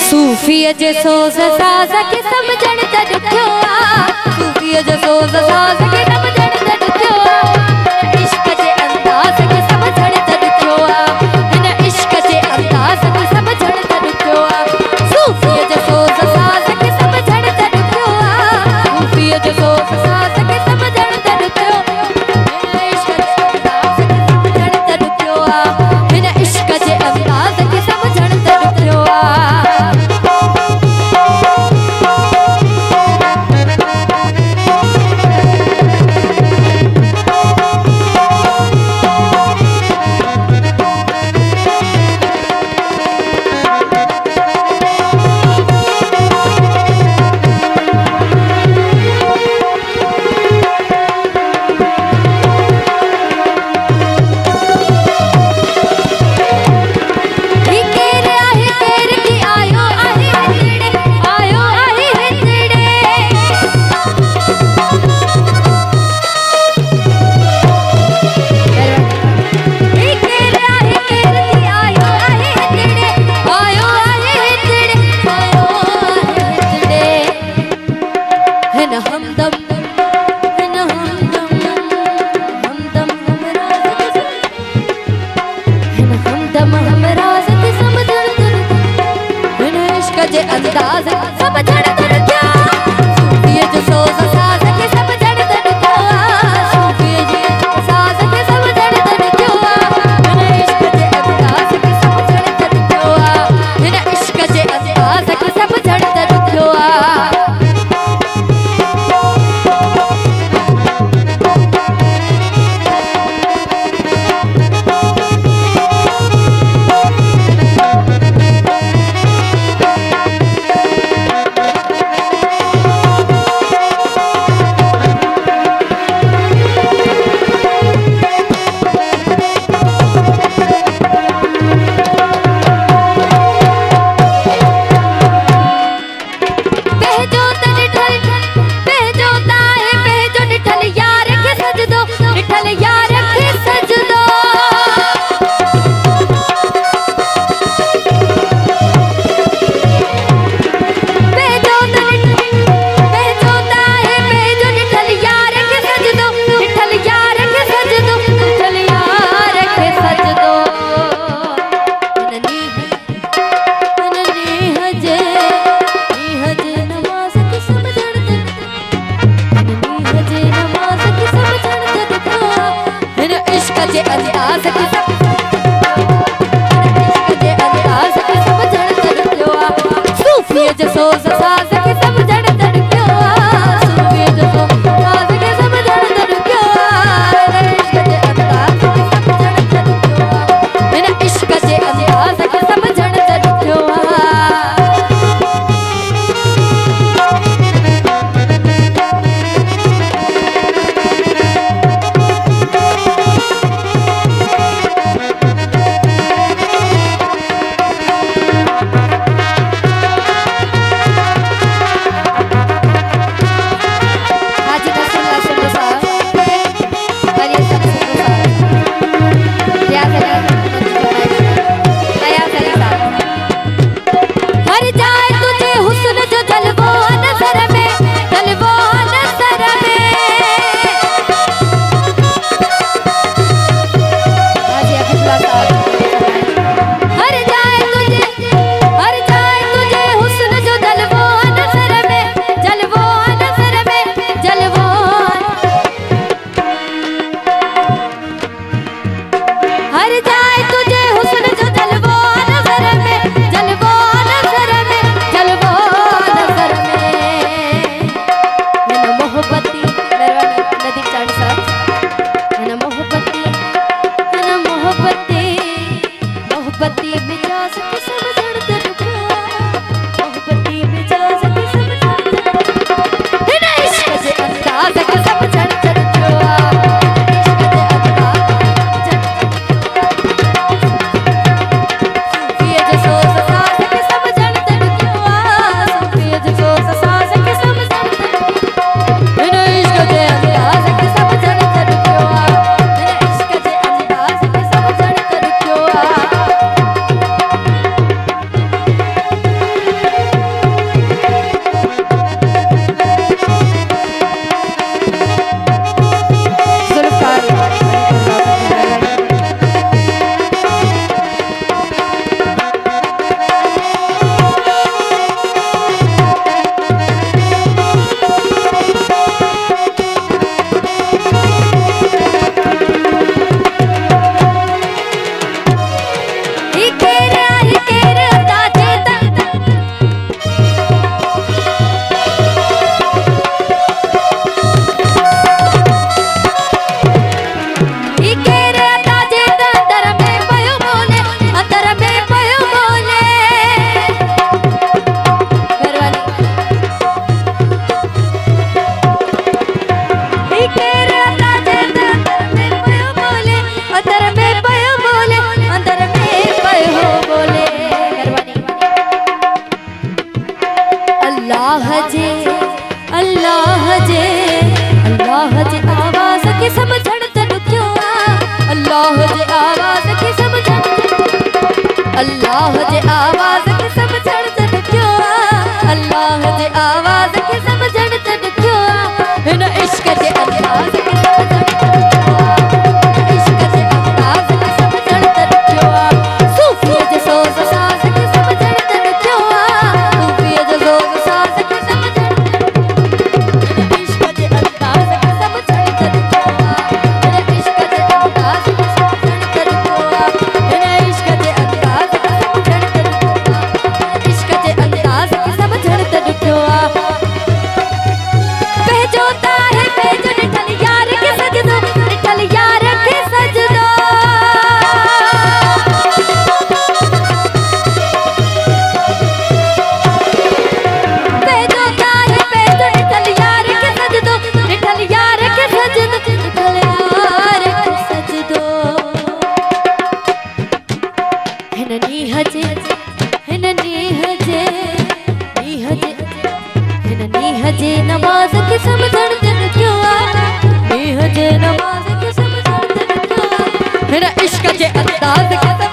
सूफीअ जे सोज़ साज़ खे सम्झण त ॾुखियो आहे। सूफीअ जो सोज़ साज़ खे सम्झण त ॾुखियो आहे। इश्क जे अंदाज़ खे सम्झण त ॾुखियो आहे। हिन इश्क जे अंदाज़ खे सम्झण त ॾुखियो आहे। सूफीअ जो सोज़ साज़ खे सम्झण त ॾुखियो आहे। सूफीअ जो सोज़ साज़ खे सम्झण त ॾुखियो आहे। इश्क जे अंदाज़ खे सम्झण त ॾुखियो आहे। हिन इश्क जे अंदाज़ खे सम्झण त ॾुखियो आहे। अंदाज़ समझण त ॾुखियो आहे। सूफीअ जो सोज़ साज़ खे समझण त ॾुखियो आहे। सूफीअ जे साज़ खे समझण त ॾुखियो आहे। हिन इश्क जे अंदाज़ खे समझण त ॾुखियो आहे। हिन इश्क जे अंदाज़ खे समझण त ॾुखियो आहे। सूफीअ जो सोज़ साज़ खे समझण त ॾुखियो आहे। सूफीअ जो सोज़ साज़ खे समझण त ॾुखियो आहे। हिन इश्क जे अंदाज़ खे समझण त ॾुखियो आहे। हिन इश्क जे अंदाज़ खे समझण त ॾुखियो आहे। अल्लाह जे अल्लाह जे अल्लाह जे आवाज़ के समझण त ॾुखियो आ अल्लाह जे आवाज़ के समझण अल्लाह जे आवाज़ के समझण त ॾुखियो आ अल्लाह जे आवाज़ के समझण त ॾुखियो आ हिन इश्क जे अंदाज़ के समझण त ॾुखियो आ इश्क जे अंदाज़ के समझण त ॾुखियो आ सूफ़ीअ जे सोज़ साज़ के समझण त ॾुखियो आ सूफ़ीअ जे सोज़ साज़ के समझण हिन इश्क जे अंदाज़ के समझण त ॾुखियो आ हिन इश्क जे अंदाज़ के समझण त ॾुखियो आ हिन इश्क जे अंदाज़ के समझण त ॾुखियो आ इश्क जे अंदाज़ के समझण त ॾुखियो आ भेजो ताहे भेजो निठल यार के सजदो निठल यार के सजदो भेजो ताहे भेजो निठल यार के सजदो निठल यार के सजदो निठल यार के सजदो हिन नीह जे हिन नीह जे नीह जे हिन नीह जे नमाज़ के समझण त ॾुखियो आ नीह जे नमाज़ के समझण त ॾुखियो आ हिन इश्क जे अंदाज़ के